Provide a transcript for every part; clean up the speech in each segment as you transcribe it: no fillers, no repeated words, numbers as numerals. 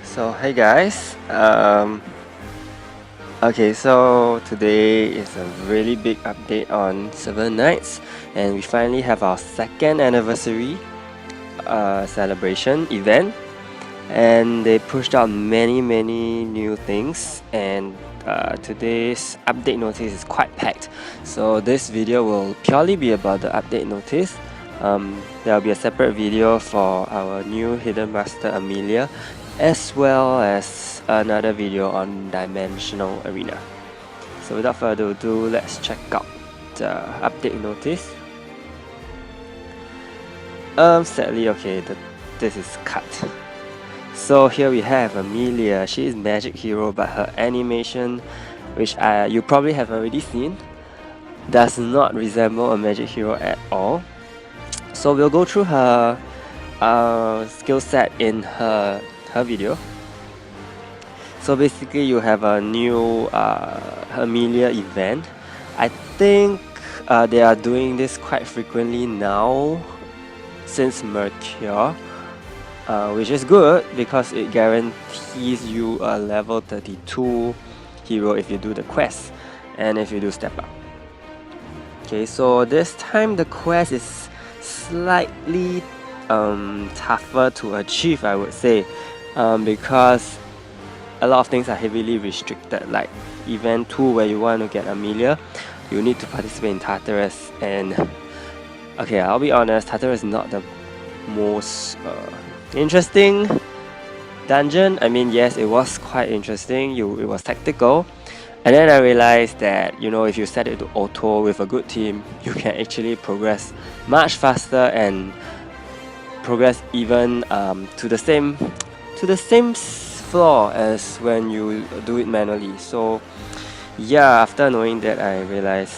So hey guys, okay, so today is a really big update on Silver Knights, and we finally have our second anniversary celebration event, and they pushed out many new things, and today's update notice is quite packed. So this video will purely be about the update notice. There will be a separate video for our new Hidden Master Amelia, as well as another video on Dimensional Arena. So without further ado, let's check out the update notice. Sadly, okay, this is cut. So here we have Amelia. She is magic hero, but her animation, which you probably have already seen, does not resemble a magic hero at all. So we'll go through her skill set in her video. So basically you have a new Amelia event. I think they are doing this quite frequently now since Mercure, which is good because it guarantees you a level 32 hero if you do the quest and if you do step up. Okay, so this time the quest is slightly tougher to achieve, I would say, because a lot of things are heavily restricted. Like event 2, where you want to get Amelia, you need to participate in Tartarus, and okay, I'll be honest, Tartarus is not the most interesting dungeon. I mean, yes, it was quite interesting, it was tactical, and then I realized that, you know, if you set it to auto with a good team, you can actually progress much faster and progress even to the same floor as when you do it manually. So yeah, after knowing that, I realized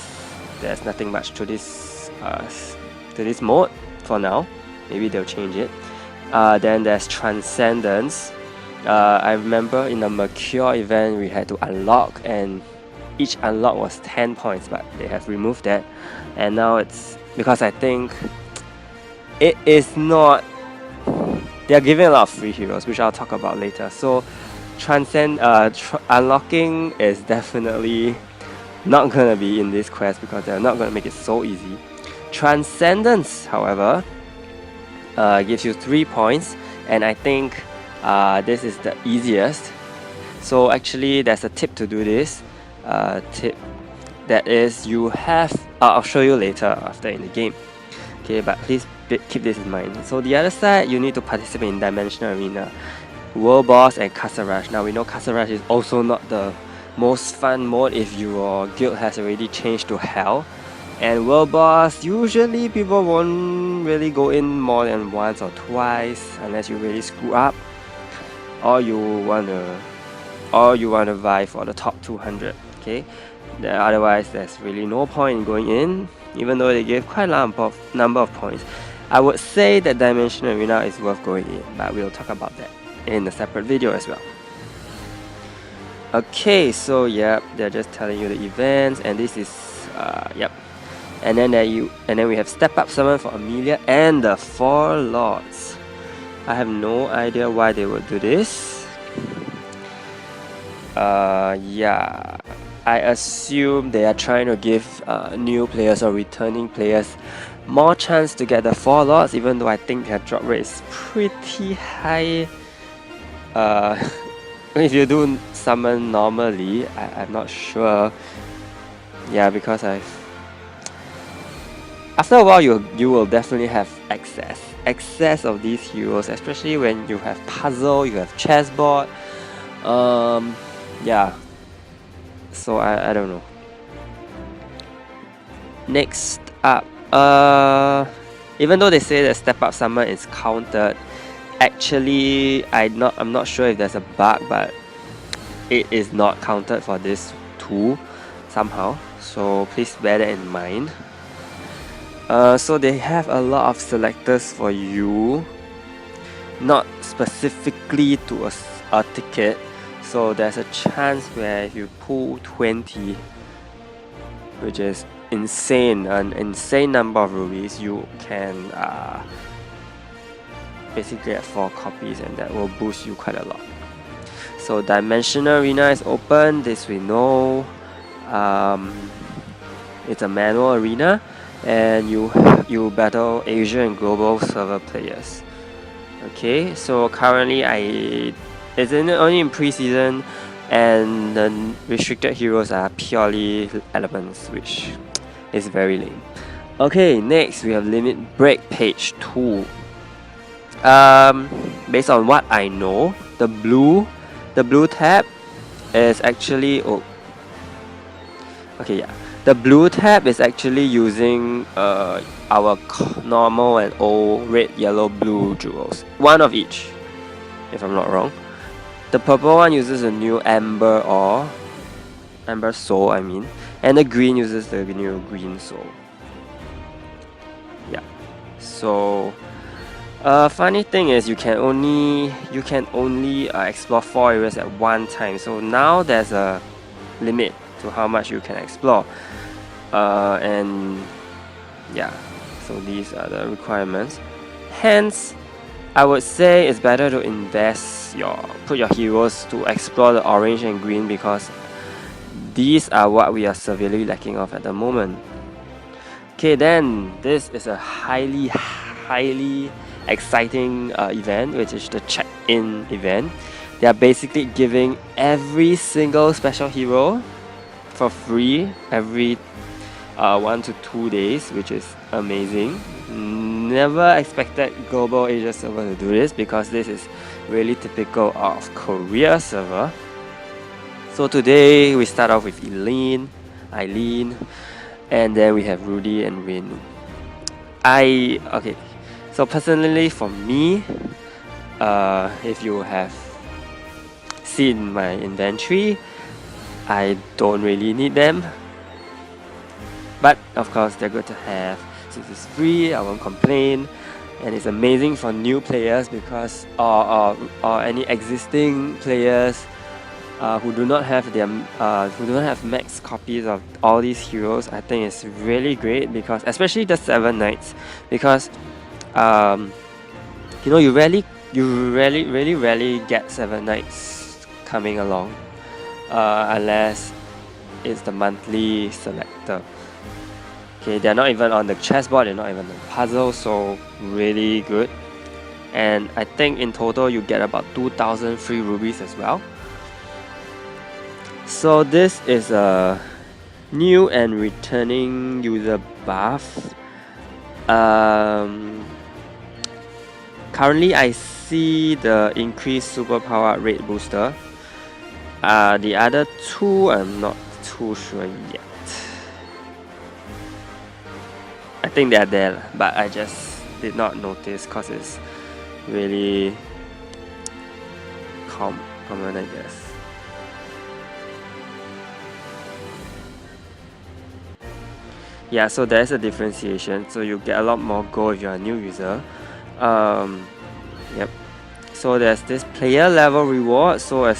there's nothing much to this mode for now. Maybe they'll change it. Then there's Transcendence. I remember in the Mercure event we had to unlock, and each unlock was 10 points, but they have removed that, and now it's because I think it is not, they are giving a lot of free heroes, which I'll talk about later. So unlocking is definitely not gonna be in this quest because they're not gonna make it so easy. Transcendence, however, gives you 3 points, and I think this is the easiest. So actually there's a tip to do this. Tip that is, you have, I'll show you later after in the game. Okay, but please keep this in mind. So the other side, you need to participate in Dimensional Arena, World Boss, and Castle Rush. Now we know Castle Rush is also not the most fun mode if your guild has already changed to Hell. And World Boss, usually people won't really go in more than once or twice unless you really screw up, or you wanna vie for the top 200. Okay, otherwise there's really no point in going in, even though they give quite a number of points. I would say that Dimensional Arena is worth going in, but we'll talk about that in a separate video as well. Okay, so yeah, they're just telling you the events, and this is yep. And then we have Step Up Summon for Amelia and the 4 Lords. I have no idea why they would do this. Yeah, I assume they are trying to give new players or returning players more chance to get the 4 Lords, even though I think their drop rate is pretty high. If you do summon normally, I'm not sure. Yeah, because after a while you will definitely have excess of these heroes, especially when you have puzzle, you have chessboard. Yeah, so I don't know. Next up, even though they say that Step Up Summon is counted, actually I'm not sure if there's a bug, but it is not counted for this tool somehow, so please bear that in mind. So they have a lot of selectors for you, not specifically to a ticket. So there's a chance where if you pull 20, which is insane, an insane number of rubies, you can basically get 4 copies, and that will boost you quite a lot. So Dimensional Arena is open, this we know. It's a manual arena, and you battle Asia and global server players. Okay, so currently it's only in pre-season, and the restricted heroes are purely elements, which is very lame. Okay, next we have Limit Break page 2. Based on what I know, the blue tab is actually the blue tab is actually using our normal and old red, yellow, blue jewels, one of each, if I'm not wrong. The purple one uses a new Amber Soul, and the green uses the new Green Soul. Yeah. So, funny thing is you can only explore 4 areas at one time. So now there's a limit to how much you can explore. And yeah, so these are the requirements. Hence, I would say it's better to put your heroes to explore the orange and green, because these are what we are severely lacking of at the moment. Okay, then this is a highly exciting event, which is the check-in event. They are basically giving every single special hero for free every 1 to 2 days, which is amazing. Never expected global Asia server to do this, because this is really typical of Korea server. So today we start off with Eileen, and then we have Rudy and Rin. So personally for me, if you have seen my inventory, I don't really need them, but of course they're good to have. Since it's free, I won't complain, and it's amazing for new players, because or any existing players who do not have max copies of all these heroes. I think it's really great, because especially the 7 Knights, because you really rarely get 7 Knights coming along, unless it's the monthly selector. Okay, they're not even on the chessboard, they're not even on the puzzle, so really good. And I think in total you get about 2,000 free rubies as well. So this is a new and returning user buff. Currently I see the increased superpower rate booster. The other two I'm not too sure yet. I think they are there, but I just did not notice because it's really common, I guess. Yeah, so there's a differentiation. So you get a lot more gold if you're a new user. Yep. So there's this player level reward. So it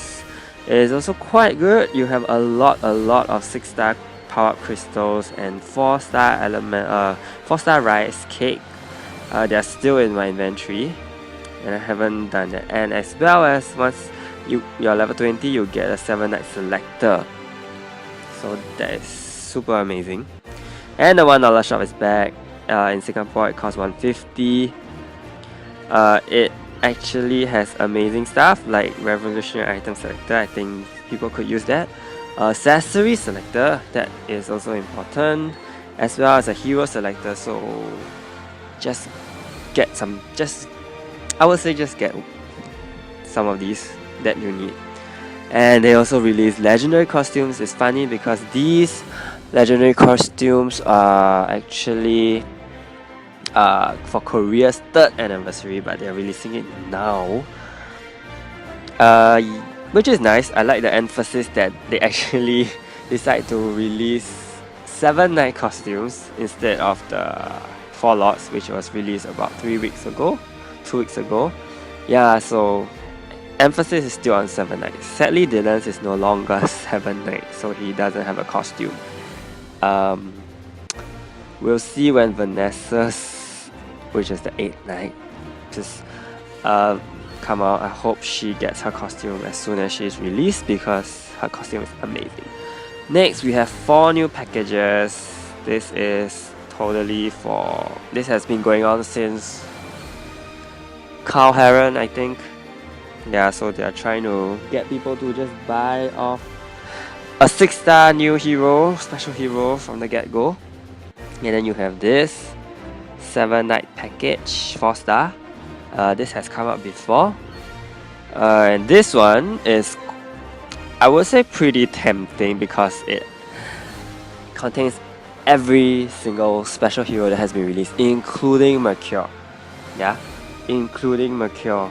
is also quite good. You have a lot of 6-star power up crystals and 4-star element, 4-star rice cake. They're still in my inventory, and I haven't done that. And as well as once you're level 20, you get a 7 Knight selector. So that is super amazing. And the $1 shop is back. In Singapore it costs $150. It actually has amazing stuff like revolutionary item selector. I think people could use that. Accessory selector, that is also important, as well as a hero selector. So just get I would say just get some of these that you need. And they also release legendary costumes. It's funny because these legendary costumes are actually for Korea's 3rd anniversary, but they're releasing it now, which is nice. I like the emphasis that they actually decide to release 7 Knight costumes instead of the 4 lots, which was released about 2 weeks ago. Yeah, so emphasis is still on 7 Knights. Sadly, Dylan's is no longer 7 Knights, so he doesn't have a costume. We'll see when Vanessa's, which is the 8th Knight, come out. I hope she gets her costume as soon as she's released because her costume is amazing. Next, we have 4 new packages. This is totally for... This has been going on since Carl Heron, I think. Yeah, so they are trying to get people to just buy off a 6-star new hero, special hero from the get-go. And then you have this 7-night package, 4-star. This has come up before. And this one is, I would say, pretty tempting because it contains every single special hero that has been released, including Mercure. Yeah, including Mercure.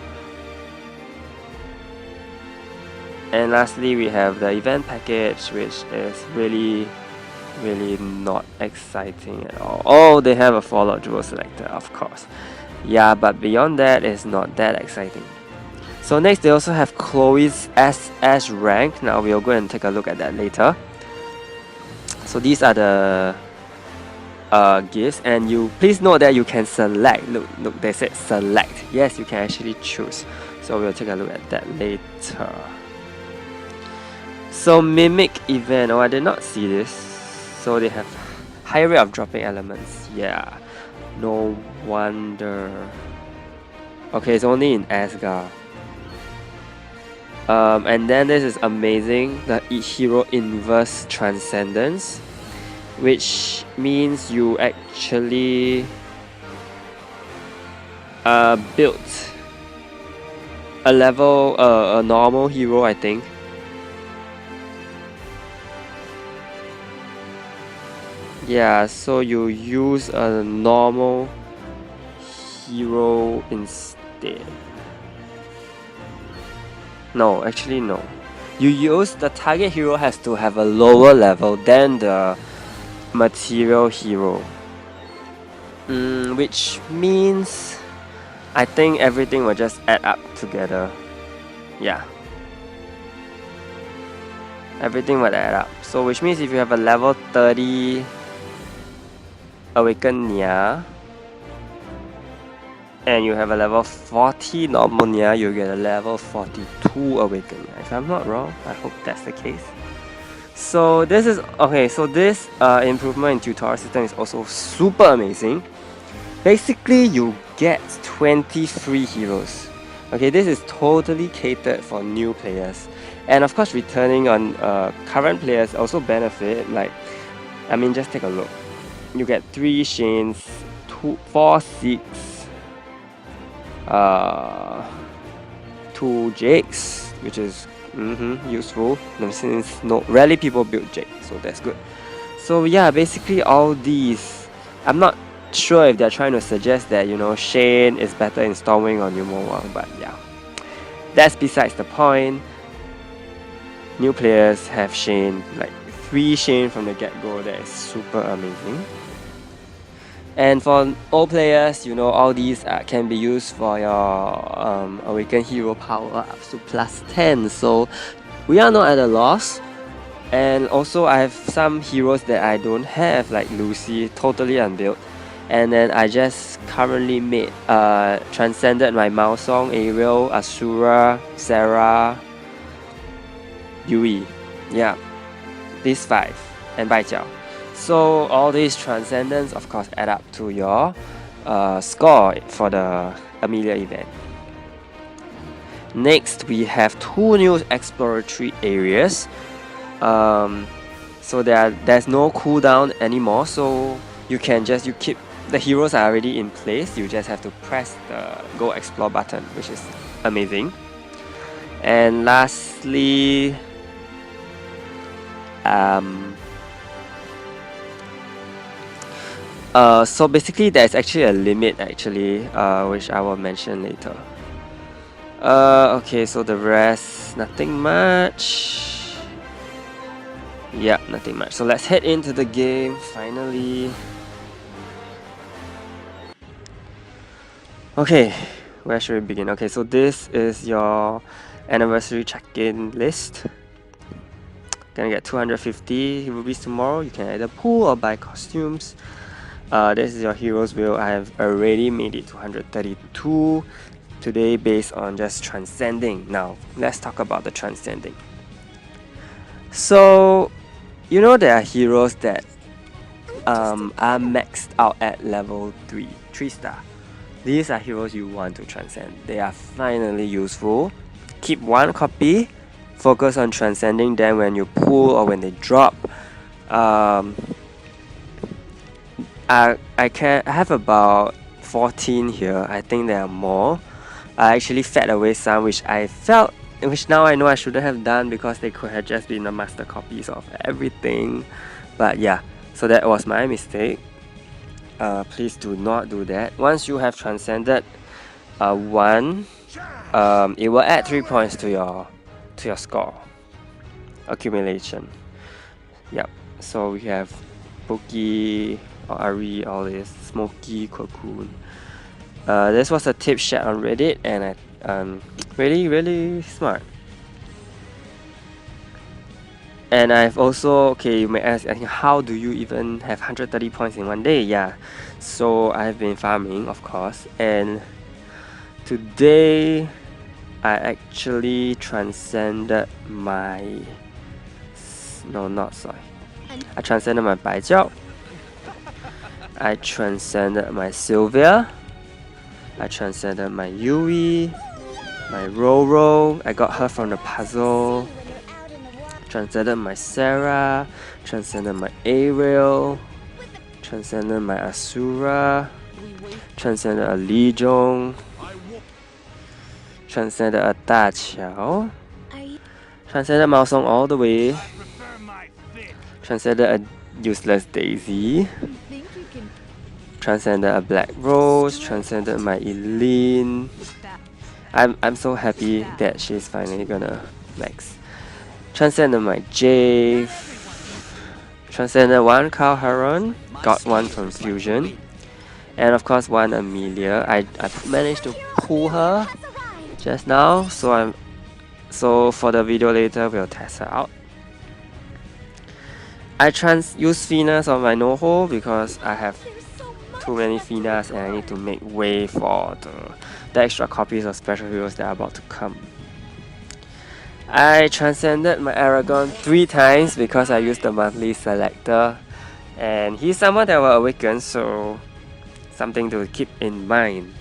And lastly, we have the event package, which is really not exciting at all. Oh, they have a Fallout Jewel selector, of course. Yeah, but beyond that, it's not that exciting. So next, they also have Chloe's SS rank. Now we'll go and take a look at that later. So these are the gifts, and you please note that you can select. Look, they said select. Yes, you can actually choose. So we'll take a look at that later. So Mimic event. Oh, I did not see this. So they have higher rate of dropping elements. Yeah, no wonder. Okay, it's only in Asgard. And then this is amazing, the Hero Inverse Transcendence, which means you actually built a level, a normal hero, I think. Yeah, so you use a normal hero instead. No, actually no. You use the target hero has to have a lower level than the material hero. Which means I think everything will just add up together. Yeah. Everything will add up. So which means if you have a level 30 Awakened Nia and you have a level 40 normal Nia, you get a level 42 Awakened Nia. If I'm not wrong, I hope that's the case. So this is okay. So this improvement in tutorial system is also super amazing. Basically, you get 20 free heroes. Okay, this is totally catered for new players, and of course, returning on current players also benefit. Like, I mean, just take a look. You get 3 Shanes, 4 Seeks, 2 Jakes, which is useful. Since rarely people build Jake, so that's good. So yeah, basically all these. I'm not sure if they're trying to suggest that Shane is better in Stormwing or Numowang, but yeah, that's besides the point. New players have Shane, like 3 Shane from the get-go. That is super amazing. And for old players, all these can be used for your Awakened Hero power up to +10. So we are not at a loss. And also I have some heroes that I don't have, like Lucy, totally unbuilt. And then I just currently made transcended my Mao Song, Ariel, Asura, Sarah, Yui. Yeah, these 5 and Baijiao. So all these transcendents of course add up to your score for the Amelia event. Next, we have 2 new exploratory areas. So there's no cooldown anymore, so you keep the heroes are already in place. You just have to press the Go Explore button, which is amazing. And lastly, so basically there's actually a limit which I will mention later. Okay, so the rest, nothing much. Yeah, nothing much. So let's head into the game finally. Okay, where should we begin? Okay, so this is your anniversary check-in list. Gonna get 250 rupees tomorrow. You can either pool or buy costumes. This is your heroes wheel. I have already made it 232. today based on just transcending. Now, let's talk about the transcending. So, you know there are heroes that are maxed out at level 3 star. These are heroes you want to transcend. They are finally useful. Keep one copy. Focus on transcending them when you pull or when they drop. I have about 14 here. I think there are more. I actually fed away some which now I know I shouldn't have done because they could have just been the master copies of everything. But yeah, so that was my mistake. Please do not do that. Once you have transcended one, it will add 3 points to your score accumulation. Yep. So we have Pokey, Ari, all this, Smokey, Cocoon. This was a tip shared on Reddit, and really smart. And I've also, okay, you may ask, how do you even have 130 points in one day? Yeah, so I've been farming, of course, and today I actually transcended my I transcended my Baijiao. I transcended my Sylvia. I transcended my Yui, my Roro. I got her from the puzzle. Transcended my Sarah. Transcended my Ariel. Transcended my Asura. Transcended a Li Zhong. Transcended a Da Qiao. Transcended Mao Song all the way. Transcended a useless Daisy. Transcended a Black Rose. Transcended my Eileen. I'm so happy that she's finally gonna max. Transcended my Jave. Transcended one Carl Heron. Got one from Fusion. And of course one Amelia. I managed to pull her just now, so for the video later we'll test her out. I use Finas on my Noho because I have too many Finas and I need to make way for the extra copies of special heroes that are about to come. I transcended my Aragon 3 times because I used the monthly selector, and he's someone that will awaken, so something to keep in mind.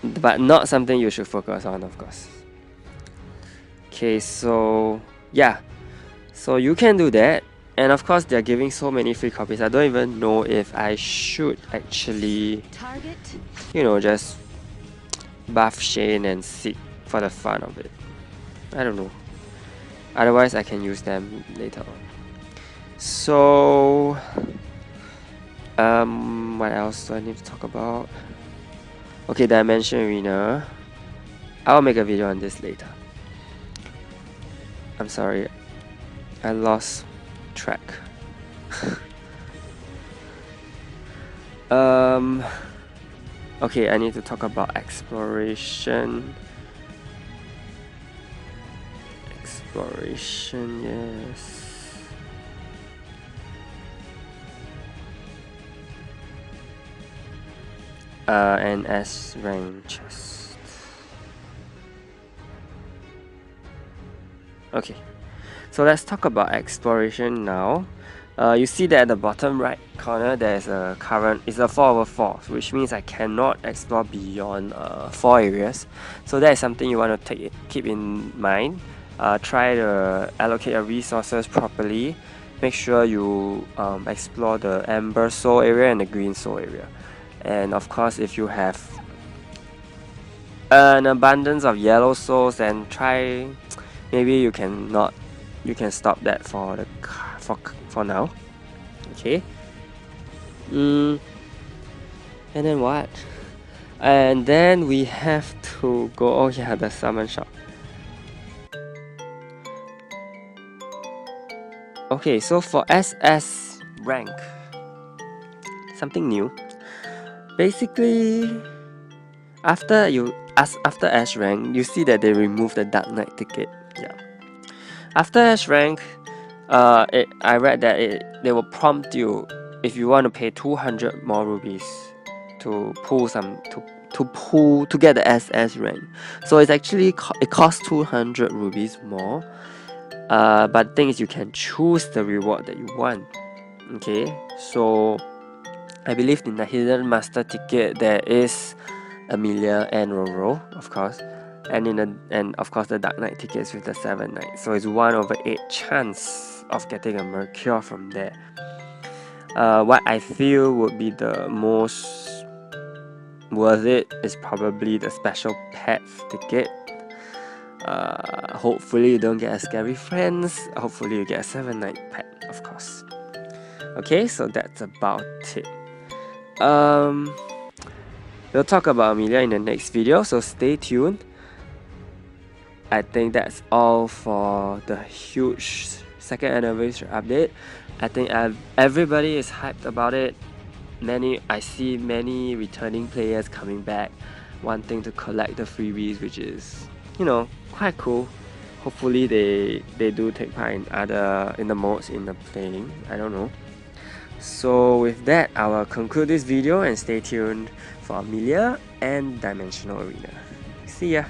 But not something you should focus on, of course. Okay, so yeah. So you can do that, and of course they're giving so many free copies. I don't even know if I should actually, just buff Shane and seek for the fun of it. I don't know. Otherwise I can use them later on. So what else do I need to talk about? Okay, Dimension Arena. I'll make a video on this later. I'm sorry, I lost track. Okay, I need to talk about exploration. Exploration, yes. And S rank chest. Okay, so let's talk about exploration now. You see that at the bottom right corner there's a current, it's a 4/4, which means I cannot explore beyond 4 areas. So that is something you want to keep in mind. Try to allocate your resources properly. Make sure you explore the Amber Soul area and the Green Soul area. And of course, if you have an abundance of yellow souls, then try, maybe you can stop that for now. Okay. And then what? And then we have to go, oh yeah, the summon shop. Okay, so for SS rank, something new. Basically, after S rank, you see that they remove the Dark Knight ticket. Yeah. After S rank, I read that they will prompt you if you want to pay 200 more rubies to pull some to to get the SS rank. So it's actually it costs 200 rupees more. But the thing is, you can choose the reward that you want. Okay, so I believe in the hidden master ticket there is Amelia and Roro, of course, and of course the Dark Knight tickets with the 7 Knights. So it's 1/8 chance of getting a Mercure from there. What I feel would be the most worth it is probably the special pets ticket. Hopefully you don't get a scary friends. Hopefully you get a 7 Knight pet, of course. Okay, so that's about it. We'll talk about Amelia in the next video, so stay tuned. I think that's all for the huge second anniversary update. I think everybody is hyped about it. I see many returning players coming back, wanting to collect the freebies, which is, quite cool. Hopefully they do take part in the modes in the playing. I don't know. So with that, I will conclude this video and stay tuned for Amelia and Dimensional Arena. See ya!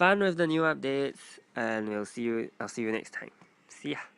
fun with the new updates, and I'll see you next time. See ya.